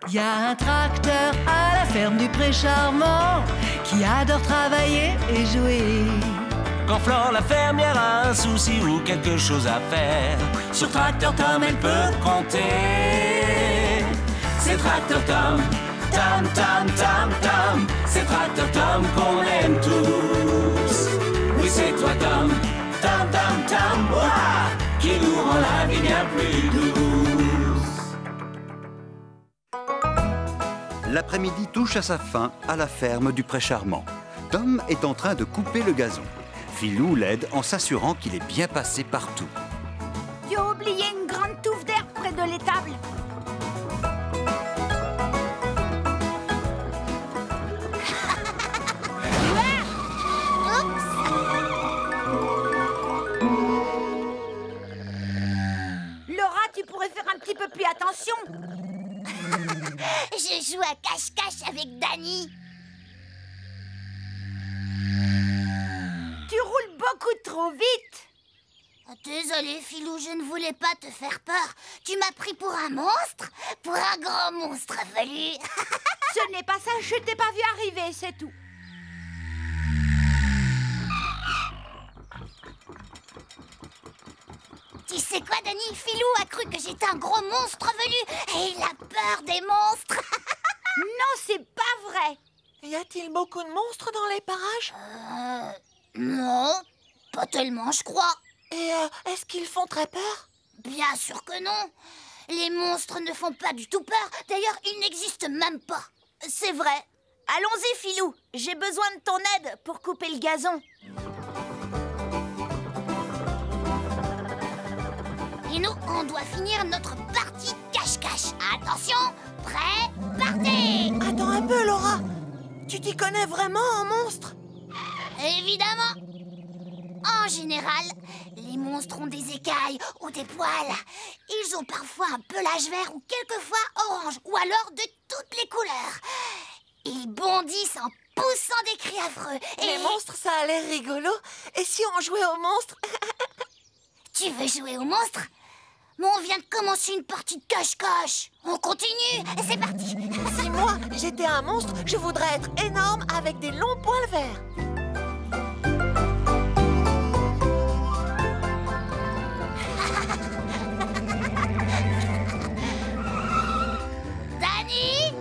Y a un tracteur à la ferme du Pré Charmant qui adore travailler et jouer. Quand Flore la fermière a un souci ou quelque chose à faire, sur Tracteur Tom elle peut compter. C'est Tracteur Tom, Tom, Tom, Tom, Tom. C'est Tracteur Tom qu'on aime tous. Oui, c'est toi Tom, Tom, Tom, Tom, ouah, qui nous rend la vie bien plus douce. L'après-midi touche à sa fin à la ferme du Pré Charmant. Tom est en train de couper le gazon. Filou l'aide en s'assurant qu'il est bien passé partout. Tu as oublié une grande touffe d'herbe près de l'étable. Laura, tu pourrais faire un petit peu plus attention. Je joue à cache-cache avec Danny. Tu roules beaucoup trop vite. Désolée, Filou, je ne voulais pas te faire peur. Tu m'as pris pour un monstre, pour un grand monstre velu. Ce n'est pas ça, je t'ai pas vu arriver, c'est tout. Tu sais quoi, Danny? Filou a cru que j'étais un gros monstre velu et il a peur des monstres. Non, c'est pas vrai. Y a-t-il beaucoup de monstres dans les parages? Non, pas tellement, je crois. Et est-ce qu'ils font très peur? Bien sûr que non. Les monstres ne font pas du tout peur. D'ailleurs, ils n'existent même pas. C'est vrai. Allons-y, Filou. J'ai besoin de ton aide pour couper le gazon. Et nous, on doit finir notre partie cache-cache. Attention, prêt, partez! Attends un peu, Laura. Tu t'y connais vraiment en monstres? Évidemment. En général, les monstres ont des écailles ou des poils. Ils ont parfois un pelage vert ou quelquefois orange, ou alors de toutes les couleurs. Ils bondissent en poussant des cris affreux. Et... Les monstres, ça a l'air rigolo. Et si on jouait aux monstres? Tu veux jouer aux monstres? Mais on vient de commencer une partie de cache-cache. On continue. C'est parti. Si moi, j'étais un monstre, je voudrais être énorme avec des longs poils verts. Danny?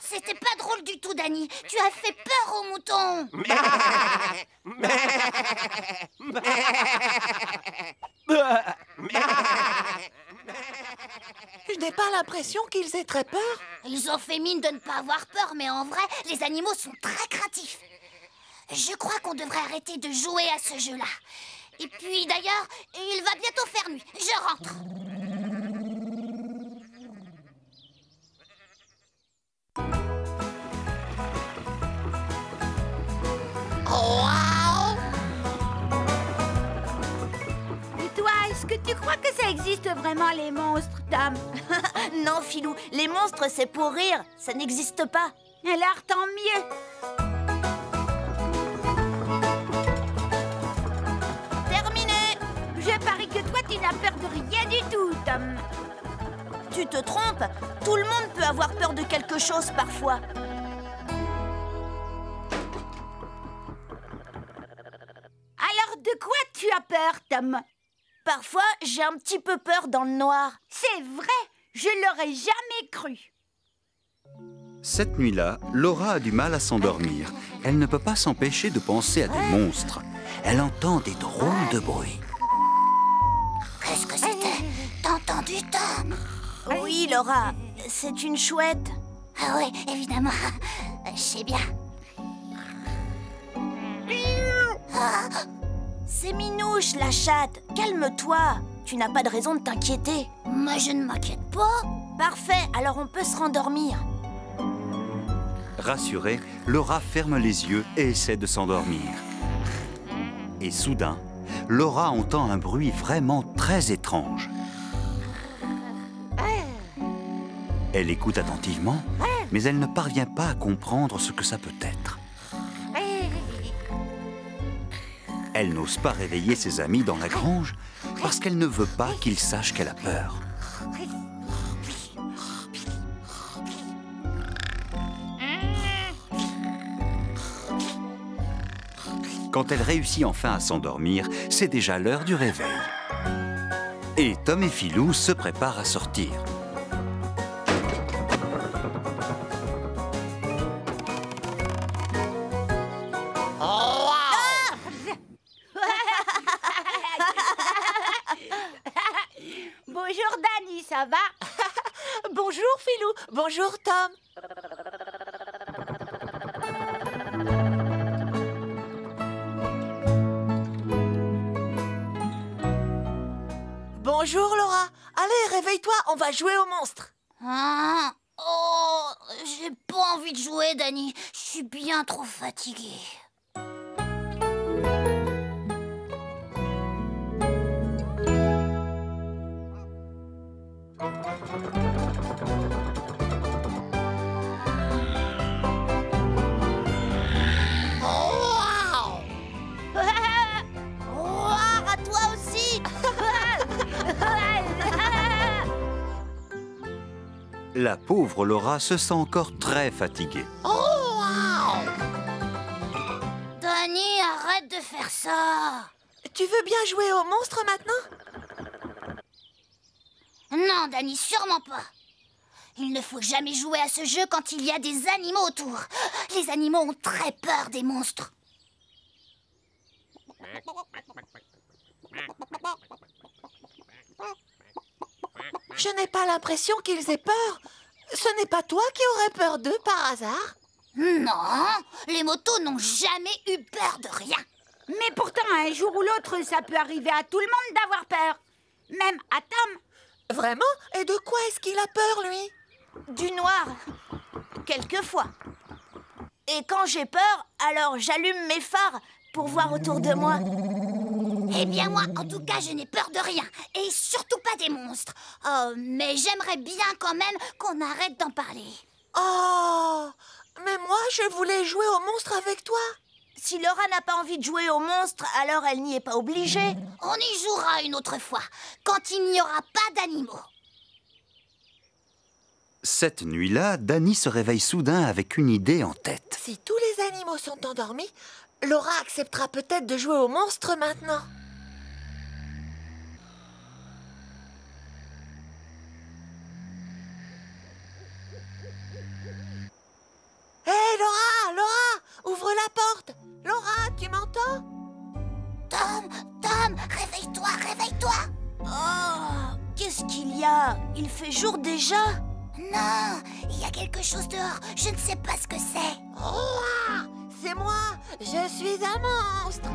C'était pas drôle du tout, Danny. Tu as fait peur aux moutons. Je n'ai pas l'impression qu'ils aient très peur. Ils ont fait mine de ne pas avoir peur, mais en vrai, les animaux sont très craintifs. Je crois qu'on devrait arrêter de jouer à ce jeu-là. Et puis d'ailleurs, il va bientôt faire nuit. Je rentre. Et toi, est-ce que tu crois que ça existe vraiment, les monstres, Tom? Non, Filou, les monstres, c'est pour rire. Ça n'existe pas. Alors, tant mieux. Terminé. Je parie que toi, tu n'as peur de rien du tout, Tom. Tu te trompes. Tout le monde peut avoir peur de quelque chose parfois. Alors, de quoi tu as peur, Tom? Parfois, j'ai un petit peu peur dans le noir. C'est vrai, je l'aurais jamais cru. Cette nuit-là, Laura a du mal à s'endormir. Elle ne peut pas s'empêcher de penser à des monstres. Elle entend des drôles de bruits. Qu'est-ce que c'était? T'as entendu, Tom? Oui, Laura, c'est une chouette. Ah oui, évidemment. Je sais bien. C'est Minouche, la chatte. Calme-toi. Tu n'as pas de raison de t'inquiéter. Moi, je ne m'inquiète pas. Parfait, alors on peut se rendormir. Rassurée, Laura ferme les yeux et essaie de s'endormir. Et soudain, Laura entend un bruit vraiment très étrange. Elle écoute attentivement mais elle ne parvient pas à comprendre ce que ça peut être. Elle n'ose pas réveiller ses amis dans la grange parce qu'elle ne veut pas qu'ils sachent qu'elle a peur. Quand elle réussit enfin à s'endormir, c'est déjà l'heure du réveil. Et Tom et Philou se préparent à sortir. Bonjour Dani, ça va? Bonjour Philou, bonjour Tom. Bonjour Laura. Allez, réveille-toi, on va jouer au monstre. Hein? Oh, j'ai pas envie de jouer, Dani. Je suis bien trop fatiguée. À toi aussi. La pauvre Laura se sent encore très fatiguée. Dani, arrête de faire ça. Tu veux bien jouer au monstre maintenant? Non, Dani, sûrement pas. Il ne faut jamais jouer à ce jeu quand il y a des animaux autour. Les animaux ont très peur des monstres. Je n'ai pas l'impression qu'ils aient peur. Ce n'est pas toi qui aurais peur d'eux par hasard? Non, les motos n'ont jamais eu peur de rien. Mais pourtant, un jour ou l'autre, ça peut arriver à tout le monde d'avoir peur. Même à Tom. Vraiment? Et de quoi est-ce qu'il a peur, lui? Du noir. Quelquefois. Et quand j'ai peur, alors j'allume mes phares pour voir autour de moi. Eh bien moi, en tout cas, je n'ai peur de rien. Et surtout pas des monstres. Oh, mais j'aimerais bien quand même qu'on arrête d'en parler. Oh, mais moi, je voulais jouer au monstre avec toi. Si Laura n'a pas envie de jouer au monstre, alors elle n'y est pas obligée. On y jouera une autre fois, quand il n'y aura pas d'animaux. Cette nuit-là, Dani se réveille soudain avec une idée en tête. Si tous les animaux sont endormis, Laura acceptera peut-être de jouer au monstre maintenant. Hé, Laura, Laura, ouvre la porte. Laura, tu m'entends? Tom, réveille-toi, réveille-toi. Oh, qu'est-ce qu'il y a? Il fait jour déjà? Non, il y a quelque chose dehors, je ne sais pas ce que c'est. C'est moi, je suis un monstre.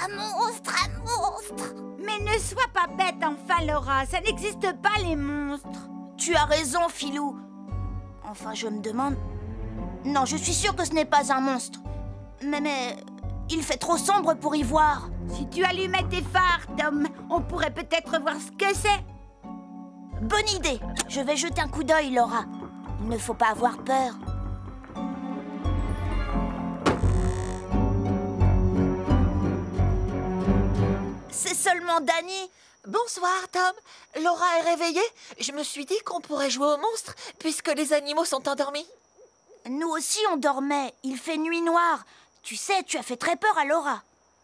Un monstre, un monstre. Mais ne sois pas bête, enfin, Laura. Ça n'existe pas, les monstres. Tu as raison, Philou. Enfin, je me demande... Non, je suis sûre que ce n'est pas un monstre. Mais... il fait trop sombre pour y voir. Si tu allumais tes phares, Tom, on pourrait peut-être voir ce que c'est. Bonne idée. Je vais jeter un coup d'œil, Laura. Il ne faut pas avoir peur. C'est seulement Dani. Bonsoir, Tom. Laura est réveillée. Je me suis dit qu'on pourrait jouer au monstre puisque les animaux sont endormis. Nous aussi, on dormait. Il fait nuit noire. Tu sais, tu as fait très peur à Laura.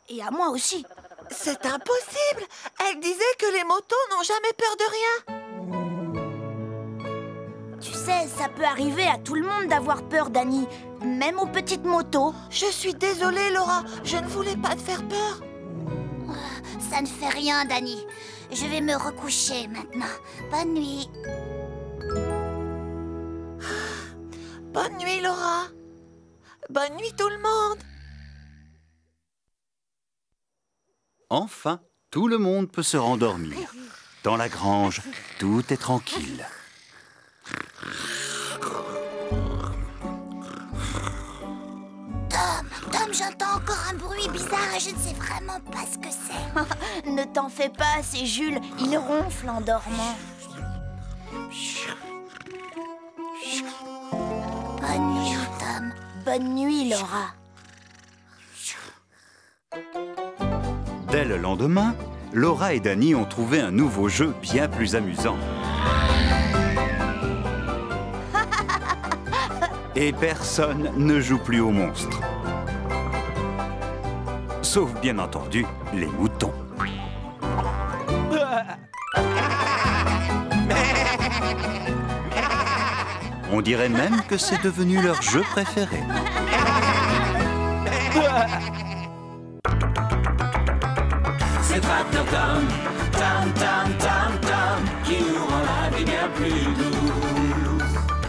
Et à moi aussi. C'est impossible. Elle disait que les motos n'ont jamais peur de rien. Tu sais, ça peut arriver à tout le monde d'avoir peur, Dani. Même aux petites motos. Je suis désolée, Laura. Je ne voulais pas te faire peur. Ça ne fait rien, Dani. Je vais me recoucher maintenant. Bonne nuit. Bonne nuit, Laura. Bonne nuit, tout le monde. Enfin, tout le monde peut se rendormir. Dans la grange, tout est tranquille. Tom, j'entends encore un bruit bizarre et je ne sais vraiment pas ce que c'est. Ne t'en fais pas, c'est Jules. Il ronfle en dormant. Bonne nuit, Laura. Dès le lendemain, Laura et Danny ont trouvé un nouveau jeu bien plus amusant. Et personne ne joue plus aux monstres. Sauf bien entendu les moutons. On dirait même que c'est devenu leur jeu préféré.